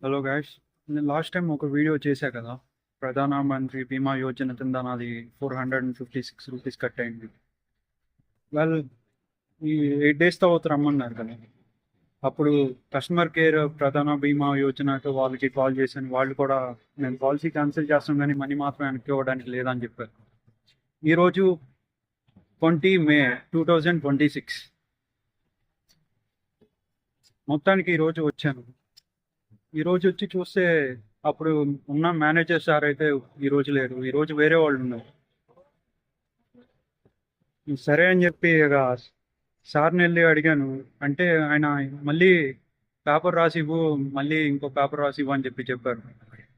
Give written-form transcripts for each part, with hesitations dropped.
Hello guys, నేను last time ఒక video చేశా కదా. ప్రధానమంత్రి బీమా యోజన కింద నాది ₹456 కట్ అయింది. వెల్, ఈ 8 days తర్వాత రమ్మన్నారు కదా. అప్పుడు కస్టమర్ కేర్ ప్రధాన బీమా యోజనకు వాళ్ళకి కాల్ చేశాను. వాళ్ళు కూడా నేను పాలసీ క్యాన్సిల్ చేస్తాం కానీ మనీ మాత్రం వెనక్కి ఇవ్వడానికి లేదని చెప్పారు. ఈరోజు 20 May 2026, మొత్తానికి ఈరోజు వచ్చాను. ఈరోజు వచ్చి చూస్తే అప్పుడు ఉన్న మేనేజర్ సార్ అయితే ఈరోజు లేరు. ఈరోజు వేరే వాళ్ళు ఉన్నారు. సరే అని చెప్పి ఇక సార్ని వెళ్ళి అడిగాను. అంటే ఆయన మళ్ళీ పేపర్ రాసి ఇవ్వు, మళ్ళీ ఇంకో పేపర్ రాసి ఇవ్వు అని చెప్పారు.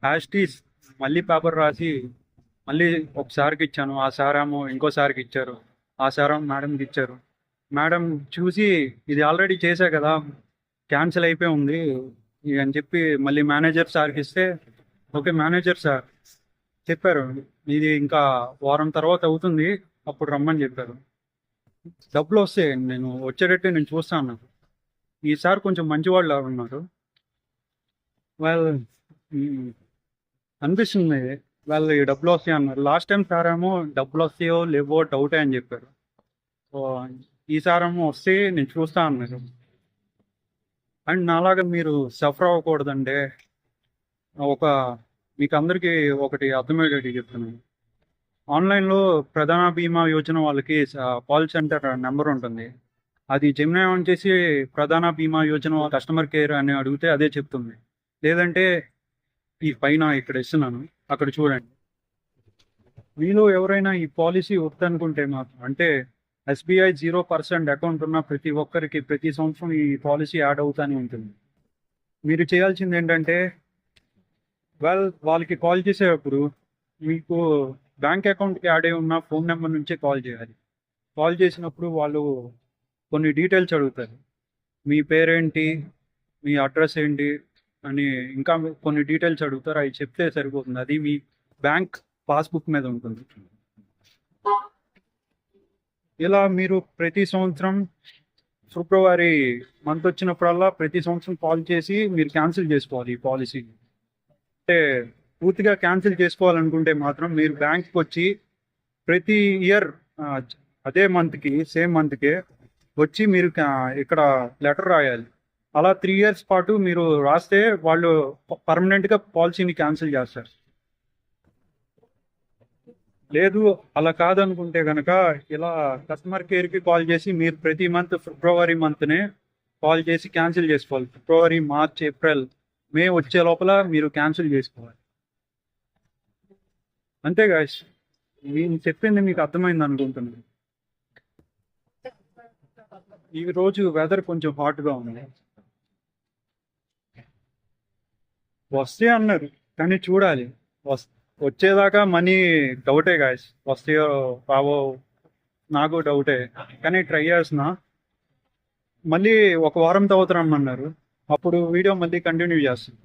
యాస్టీస్ మళ్ళీ పేపర్ రాసి మళ్ళీ ఒకసారికి ఇచ్చాను. ఆ సార్ ఏమో ఇంకో సార్కి ఇచ్చారు. ఆ సార్ ఏమో మేడంకి ఇచ్చారు. మేడం చూసి ఇది ఆల్రెడీ చేశా కదా, క్యాన్సిల్ అయిపోయి ఉంది అని చెప్పి మళ్ళీ మేనేజర్ సార్కి ఇస్తే, ఓకే మేనేజర్ సార్ చెప్పారు ఇది ఇంకా వారం తర్వాత అవుతుంది, అప్పుడు రమ్మని చెప్పారు. డబ్బులు వస్తే నేను వచ్చేటట్టు నేను చూస్తాను. ఈసారి కొంచెం మంచివాళ్ళు ఉన్నారు. వాళ్ళు అనిపిస్తుంది వాళ్ళు ఈ డబ్బులు వస్తాయి అన్నారు. లాస్ట్ టైం సార్ ఏమో డబ్బులు వస్తాయో లేవో డౌటే అని చెప్పారు. సో ఈసారేమో వస్తే నేను చూస్తా అన్నారు. అండ్ నాలాగా మీరు సఫర్ అవ్వకూడదంటే ఒక మీకు అందరికీ ఒకటి అర్థమయ్యేటట్టు చెప్తున్నాను. ఆన్లైన్లో ప్రధాన బీమా యోజన వాళ్ళకి కాల్ సెంటర్ నెంబర్ ఉంటుంది. అది జెమిని ఆన్ చేసి ప్రధాన బీమా యోజన కస్టమర్ కేర్ అని అడిగితే అదే చెప్తుంది. లేదంటే ఈ పైన ఇక్కడ ఇస్తున్నాను, అక్కడ చూడండి. మీలో ఎవరైనా ఈ పాలసీ వద్దనుకుంటే మాత్రం, అంటే SBI 0% అకౌంట్ ఉన్న ప్రతి ఒక్కరికి ప్రతి సంవత్సరం ఈ పాలసీ యాడ్ అవుతానే ఉంటుంది. మీరు చేయాల్సింది ఏంటంటే, వాళ్ళకి కాల్ చేసేటప్పుడు మీకు బ్యాంక్ అకౌంట్కి యాడ్ అయి ఉన్న ఫోన్ నెంబర్ నుంచే కాల్ చేయాలి. కాల్ చేసినప్పుడు వాళ్ళు కొన్ని డీటెయిల్స్ అడుగుతారు. మీ పేరేంటి, మీ అడ్రస్ ఏంటి అని ఇంకా కొన్ని డీటెయిల్స్ అడుగుతారు. అవి చెప్తే సరిపోతుంది. అది మీ బ్యాంక్ పాస్బుక్ మీద ఉంటుంది. ఇలా మీరు ప్రతి సంవత్సరం ఫిబ్రవరి మంత్ వచ్చినప్పుడల్లా ప్రతి సంవత్సరం కాల్ చేసి మీరు క్యాన్సిల్ చేసుకోవాలి ఈ పాలసీని. అంటే పూర్తిగా క్యాన్సిల్ చేసుకోవాలనుకుంటే మాత్రం మీరు బ్యాంక్కి వచ్చి ప్రతి ఇయర్ అదే మంత్కి సేమ్ మంత్కే వచ్చి మీరు ఇక్కడ లెటర్ రాయాలి. అలా 3 years పాటు మీరు రాస్తే వాళ్ళు పర్మనెంట్గా పాలసీని క్యాన్సిల్ చేస్తారు. లేదు అలా కాదనుకుంటే కనుక ఇలా కస్టమర్ కేర్కి కాల్ చేసి మీరు ప్రతి మంత్ ఫిబ్రవరి మంత్నే కాల్ చేసి క్యాన్సిల్ చేసుకోవాలి. ఫిబ్రవరి, మార్చ్, ఏప్రిల్, మే వచ్చే లోపల మీరు క్యాన్సిల్ చేసుకోవాలి. అంతే గాయస్, నేను చెప్పింది మీకు అర్థమైంది అనుకుంటున్నాను. ఈ రోజు వెదర్ కొంచెం హాట్గా ఉంది. వస్తే అన్నారు కానీ చూడాలి. వచ్చేదాకా మనీ డౌటే గాయస్, వస్తాయో రావో నాకు డౌటే, కానీ ట్రై చేస్తున్నా. మళ్ళీ ఒక వారం తర్వాత రమ్మన్నారు, అప్పుడు వీడియో మళ్ళీ కంటిన్యూ చేస్తాను.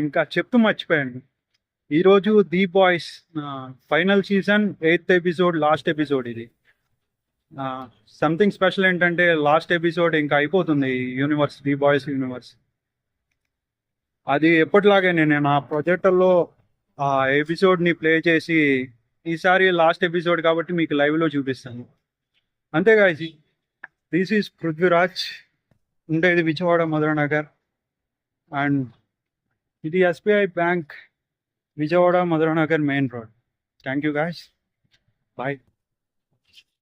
ఇంకా చెప్తూ మర్చిపోయాను. ఈరోజు the boys final season 8th episode, last episode ఇది. సంథింగ్ స్పెషల్ ఏంటంటే లాస్ట్ ఎపిసోడ్ ఇంకా అయిపోతుంది యూనివర్స్, ది బాయ్స్ యూనివర్స్. అది ఎప్పటిలాగే నేను నా ప్రొజెక్టర్లో ఆ ఎపిసోడ్ని ప్లే చేసి, ఈసారి లాస్ట్ ఎపిసోడ్ కాబట్టి మీకు లైవ్లో చూపిస్తాను. అంతేగా, దిస్ ఈజ్ పృథ్వీరాజ్, ఉండేది విజయవాడ మధురనగర్. అండ్ ఇది SBI bank, Vijayawada Madhuranagar main road. Thank you guys, bye.